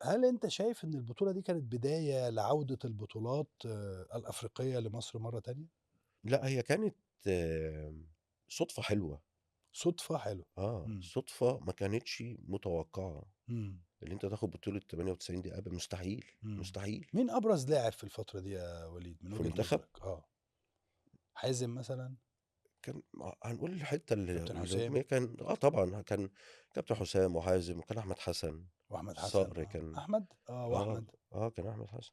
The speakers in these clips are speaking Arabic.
هل أنت شايف إن البطولة دي كانت بداية لعودة البطولات الأفريقية لمصر مرة تانية؟ لأ هي كانت صُدفة حلوة. صُدفة حلوة. إمم. صُدفة ما كانتش متوقعة. إمم. اللي أنت تاخد بطولة 98 دي مستحيل، إمم. مستحيل. مين أبرز لاعب في الفترة دي يا وليد من في وجهة المنتخب نظرك؟ حازم مثلًا، كان هنقول الحتّة كابتن حسام الهجومية كان طبعًا كان كابتن حسام وحازم وكان أحمد حسن. وأحمد حسن الصقر كان أحمد؟ آه، وأحمد. كان أحمد حسن.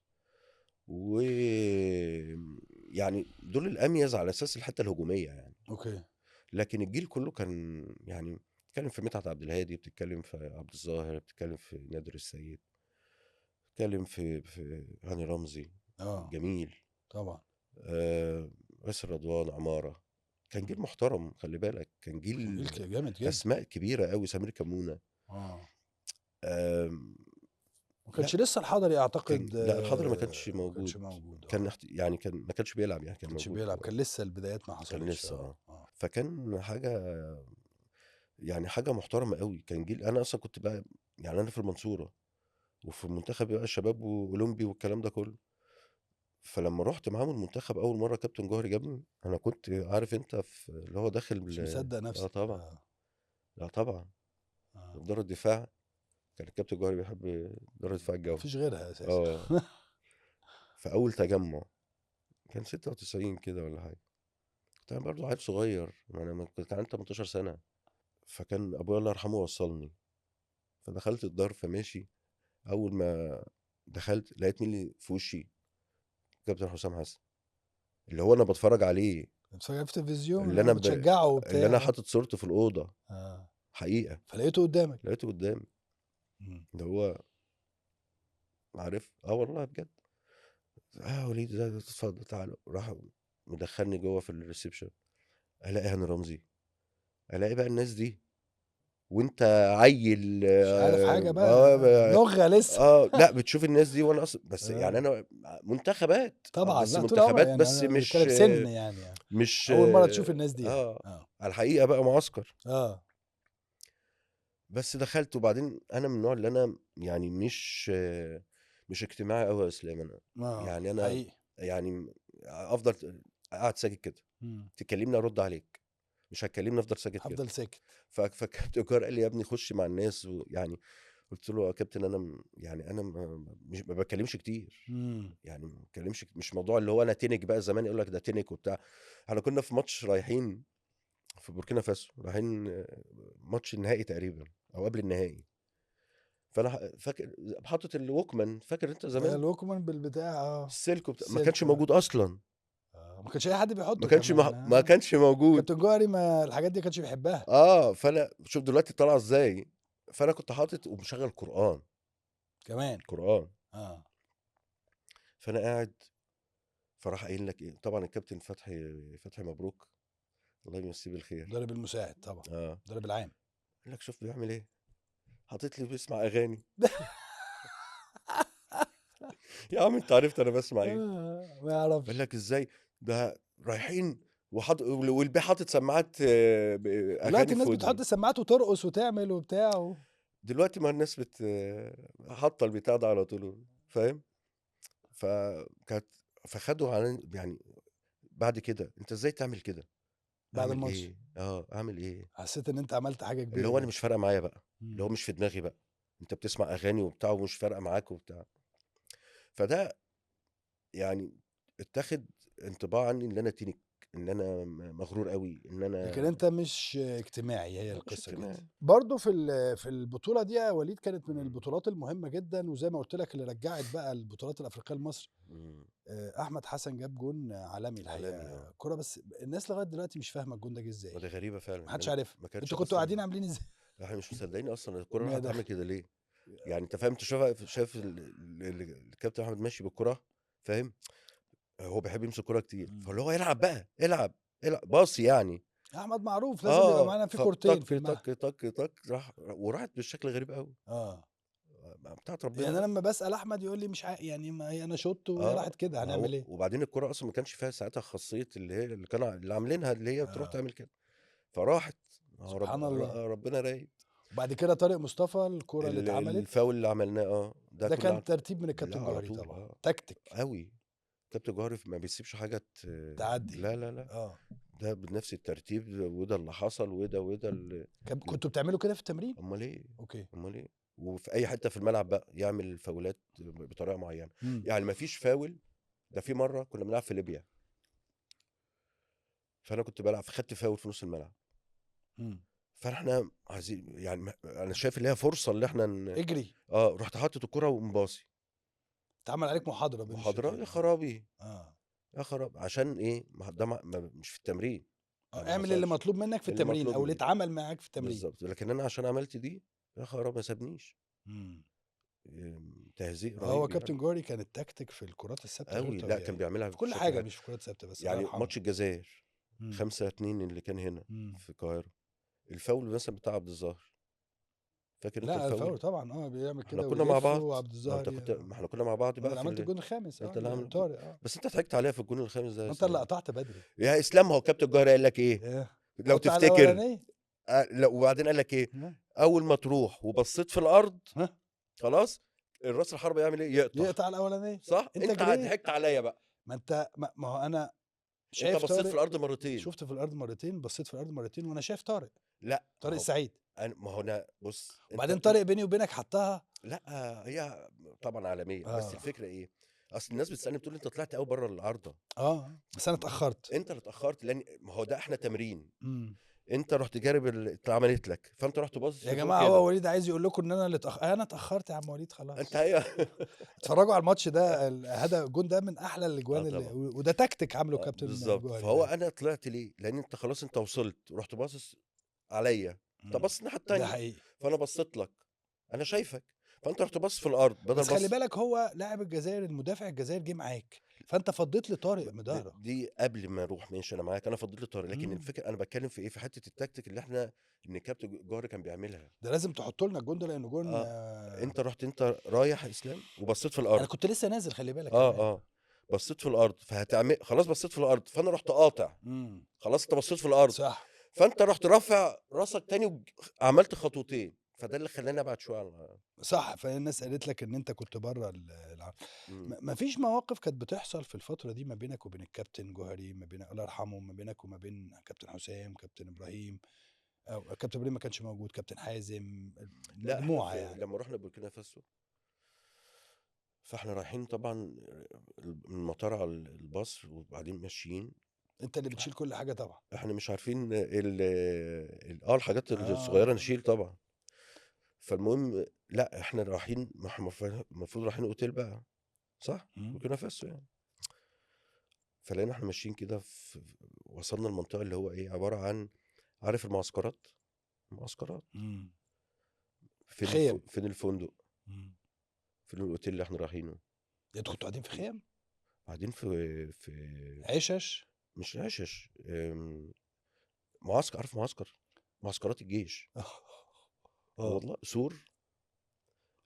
يعني دول الأميز على أساس الحتّة الهجومية يعني. أوكي. لكن الجيل كلّه كان يعني بتتكلّم في مدحت عبد الهادي، بتتكلّم في عبد الظاهر، بتتكلّم في نادر السيد، بتتكلّم في هاني رمزي آه، جميل. طبعًا. ياسر رضوان، عمارة. كان إمم. جيل محترم خلّي بالك، كان كان جيل جيل جامد جدًا. أسماء كبيرة أوي، سمير كمونة. آه. آمم ما لأ، كانش لسه الحضري أعتقد لأ الحضري ما كانش ما كانش موجود. موجود كان يعني ما كانش بيلعب يعني ما كان كانش موجود بيلعب، طبعًا. كان لسه البدايات ما كان حصلتش لسه آه. فكان حاجة محترمة أوي. كان جيل أنا أصلًا كنت بقى يعني أنا في المنصورة، وفي المنتخب بقى الشباب وأولمبي والكلام ده كلّه. فلمّا رُحت معاهم المنتخب أول مرّة كابتن جوهري جابني، أنا كنت عارف أنت اللي هو داخل مش مصدّق نَفْسك طبعًا. لأ طبعًا. آه. إدارة دفاع. كان الكابتن جوهري بيحب إدارة دفاع ما الجو. فيش غيرها أساسًا. آه. في أول تجمُّع، كان 96 كده والّا حاجة. كنت أنا برضه عيل صغير، ما أنا كنت عندي 18 سَنة. فكان أبويا الله يرحمه وصّلني، فدخلت الدار فماشي. أول ما دخلت لقيت مين اللي في وشّي، كابتن حسام حسن، اللي هو أنا باتفرّج عليه، بتتفرج عليه في التلفزيون اللي أنا بتشجّعه اللي وبتاع أنا حاطط صورته في الأوضة آه. حقيقة. فلقيته قدّامك. لقيته قدّامي. إمم. اللي هو عارف والله بجد. يا وليد ده اتفضل تعالَ. راح مدخّلني جوّه في الreception. ألاقي هاني رمزي، ألاقي بقى الناس دي. وأنت عيّل مش عارف حاجة بقى، نُغّة لسه. لأ بتشوف الناس دي وأنا أصلًا بس يعني آه. أنا منتخبات. طبعًا، بس لأ طول عمرك منتخبات يعني بس أنا بنتكلّم مش سِن يعني. مش أول مرّة تشوف الناس دي يعني. آه، آه. على الحقيقة بقى معسكر. آه. بس دخلت وبعدين أنا من النوع اللي أنا يعني مش اجتماعي أوي يا إسلام أنا. يعني أنا حقيقي. يعني أفضل قاعد ساكت كده. إمم. تكلمني أرُد عليك، مش هتكلمني أفضل ساكت كده. هافضل ساكت. فكابتن جوهر قال لي: "يا ابني خُش مع الناس." ويعني قُلت له: "يا كابتن أنا يعني أنا ما باتكلمش كتير." إمم. يعني ما باتكلمش مش موضوع اللي هو أنا تِنِك بقى زمان يقول لك ده تِنِك وبتاع. إحنا كنا في ماتش رايحين في بوركينا فاسو، رايحين ماتش النهائي تقريبًا أو قبل النهائي. فأنا فاكر حاطط الووكمان، فاكر أنت زمان؟ الوكمان بالبتاع السلك ما السلك كانش موجود أصلًا. ما كانش أي حد ما بيحطّه كانش كمان ما كانش موجود. كابتن جوهري ما الحاجات دي ما كانش بيحبها. فأنا شوف دلوقتي طالعة إزاي. فأنا كنت حاطط ومشغّل قرآن. كمان. قرآن. آه. فأنا قاعد. فراح قايل لك إيه، طبعًا الكابتن فتحي مبروك، الله يمسيه بالخير. المدرب المساعد طبعًا، آه. المدرب العام. قال لك شوف بيعمل إيه، حاطط لي بيسمع أغاني. يا عم أنت عرفت أنا باسمع إيه. ما قال يعرفش. لك إزاي، ده رايحين والبيه حاطط سماعات دلوقتي أغاني في الناس بتحط ودنه. السماعات وترقص وتعمل وبتاع دلوقتي ما الناس حاطة البتاع ده على طول فاهم. فكانت فخدوا على يعني بعد كده أنت إزاي تعمل كده؟ بعد أعمل الماتش. إيه؟ أعمل إيه؟ حسّيت إن أنت عملت حاجة اللي كبيرة هو أنا جدًا. مش فارقة معايا بقى. اللي هو إمم. مش في دماغي بقى. أنت بتسمع أغاني وبتاع ومش فارقة معاك وبتاع. فده يعني اتاخد انطباع عني إن أنا تنك، إن أنا مغرور أوي، إن لكن أنا أنت مش اجتماعي، هي مش القصة كده. اجتماعي. برضه في البطولة دي يا وليد كانت من إمم. البطولات المهمة جدًا، وزي ما قُلت لك اللي رجّعت بقى البطولات الأفريقية لمصر. إمم. أحمد حسن جاب جون عالمي عالمي الحقيقة، كورة بس الناس لغاية دلوقتي مش فاهمة الجون ده جه إزاي، ودي غريبة فعلًا. ما حدش عارفها. ما كانتش أنتم كنتم أصلًا قاعدين عاملين إزاي؟ إحنا مش مصدقين أصلًا الكورة إن هي راحت عملت داخلة. كده ليه. يعني أنت فاهم أنت شايف الكابتن أحمد ماشي بالكورة فاهم. هو بيحب يمسك الكورة كتير، إمم. فاللي هو العب بقى، باصي يعني. أحمد معروف لازم يبقى معانا في كورتين فطَك، في الملعب. طَك، طَك، طَك وراحت بشكل غريب أوي. آه. بتاعة ربنا يعني أنا بقى. لمّا باسأل أحمد يقول لي مش يعني ما هي أنا شُطت وهي راحت كده ما هو هنعمل إيه؟ وبعدين الكورة أصلًا ما كانش فيها ساعتها خاصية اللي هي اللي عاملينها اللي هي تروح آه. تعمل كده. فراحت. ما هو سبحان الله. ربنا رايد. وبعد كده طارق مصطفى الكرة اللي اتعملت الفاول اللي عملناه ده ده كنا كان ترتيب من لا الكابتن على جوهري طول طبعا، تكتيك قوي. كابتن جوهري ما بيسيبش حاجه تعدي. لا لا لا، اه ده بنفس الترتيب، وده اللي حصل، وده كنتوا بتعملوا كده في التمرين؟ امال ايه، اوكي. امال ايه. وفي اي حته في الملعب بقى يعمل فاولات بطريقه معينه. امم يعني ما فيش فاول. ده في مره كنا بنلعب في ليبيا، فانا كنت بلعب فخدت فاول في نص الملعب، امم فاحنا عايزين يعني انا شايف ان هي فرصه اللي احنا اجري. رحت حاطط الكره ومباصي. اتعمل عليك محاضرة بين محاضره يا الشوطين. خرابي، اه يا خراب، عشان ايه؟ ما ده مش في التمرين، ما اعمل اللي حصلش مطلوب منك في اللي التمرين مطلوب او اللي مني اتعمل معاك في التمرين. بالظبط. لكن انا عشان عملت دي، يا خراب، ما سابنيش. امم تهزيق هو رهيب يعني. كابتن جوهري كان التكتيك في الكرات الثابته غير قوي، لا كان طبيعي بيعملها في كل بشكل حاجه، حلو. مش في كرات ثابته بس، الله يعني يرحمه. ماتش الجزائر امم 5-2 اللي كان هنا امم في القاهره، الفاول مثلا بتاع عبد الظاهر، فاكر انت لا الفاول؟ الفاول طبعا، بيعمل احنا كده كنا مع ويلف بعض. وعبد ما انت الظاهر كنت، ما احنا كنا مع بعض انا بقى اللي عملت الجون الخامس، انت اللي عامل الجون. طارق بس انت ضحكت عليها في الجون الخامس ده يا انت اللي اسلام. قطعت بدري. يا اسلام، هو كابتن الجوهري قال لك ايه ايه لو قطع تفتكر؟ الاولانيه. لا، وبعدين قال لك ايه؟ ها اول ما تروح وبصيت في الارض، ها خلاص، الراس الحربة يعمل ايه؟ يقطع. يقطع الاولانيه. صح، انت انت جريت. ضحكت عليا بقى. ما انت ما هو انا انت شايف بصيت في طارق. الارض مرتين. شفت في الارض مرتين، بصيت في الارض مرتين وانا شايف طارق. لا ما طارق هو السعيد. ما هو انا بص، وبعدين طارق بيني وبينك حطها. لا، هي طبعا عالميه، بس اه الفكره ايه؟ اصل الناس بتسالني بتقول انت طلعت قوي بره العارضه. بس انا اتاخرت. انت اللي اتاخرت، لان ما هو ده احنا تمرين. امم انت رحت جارب اللي اتعملت لك، فانت رحت باصص يا لفوق جماعه كده. هو وليد عايز يقول لكم ان انا اللي انا اتاخرت يا عم وليد انت خلاص. هي اتفرجوا على الماتش ده، هذا الجون ده من احلى اه الاجوان طبعا. وده تكتيك عامله كابتن بالظبط. جوهري فهو ده. انا طلعت ليه؟ لان انت خلاص انت وصلت ورحت باصص عليا، انت مم. باصص الناحيه ده التانيه، حقيقي. فانا بصيت لك، انا شايفك، فانت رحت باصص في الارض بدل بس خلي بص. بالك هو لاعب الجزائر، المدافع الجزائر جه معاك، فانت فضيت لطارق مدهره. دي قبل ما اروح، ماشي، انا معاك، انا فضلت لي طارق، لكن مم. الفكره انا بتكلم في ايه؟ في حته التكتيك اللي احنا، ان كابتن جوهري كان بيعملها. ده لازم تحط لنا الجون ده لانه جون اه، انت رايح اسلام وبصيت في انا الارض. كنت لسه نازل خلي بالك اه كمان. بصيت في الارض، فهتعمل خلاص، بصيت في الارض، فانا رحت قاطع، امم خلاص انت بصيت في الارض، صح. فانت رحت رافع راسك تاني وعملت خطوتين، فده اللي خلاني ابعد شويه على. صح، فالناس قالت لك ان انت كنت بره مم. ما فيش مواقف كانت بتحصل في الفترة دي ما بينك وبين الكابتن جوهري، ما بين الله يرحمه، ما بينك وما بين كابتن حسام، كابتن ابراهيم، او كابتن ابراهيم ما كانش موجود، كابتن حازم، لا، احنا المجموعة في يعني. لما رحنا بوركينا فاسو، فاحنا رايحين طبعا من المطار على الباص وبعدين ماشيين، انت اللي بتشيل كل حاجة طبعا. احنا مش عارفين الحاجات الصغيره اه نشيل طبعا. فالمهم، لا احنا رايحين، ما احنا المفروض رايحين اوتيل بقى، صح، مم. بوركينا فاسو يعني. فلقينا احنا ماشيين كده وصلنا المنطقه اللي هو ايه، عباره عن، عارف المعسكرات؟ المعسكرات. مم. خيم. فين الفندق؟ مم. فين الاوتيل اللي احنا رايحينه؟ انتوا كنتوا قاعدين في خيم؟ قاعدين في عشش. مش عشش، معسكر، عارف معسكر، معسكرات الجيش. اه والله سور،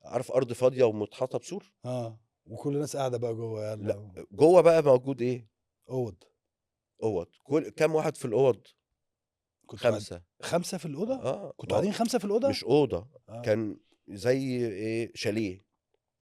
عارف، ارض فاضيه ومتحاطه بسور. وكل الناس قاعدة بقى جوه لا، يلا. جوه بقى موجود ايه؟ اوض. اوض. كام واحد في الاوض؟ كنتوا قاعد 5. خمسة في الأوضة؟ اه، كنتوا ما قاعدين خمسة في الأوضة؟ مش اوضه، اه كان زي ايه، شاليه.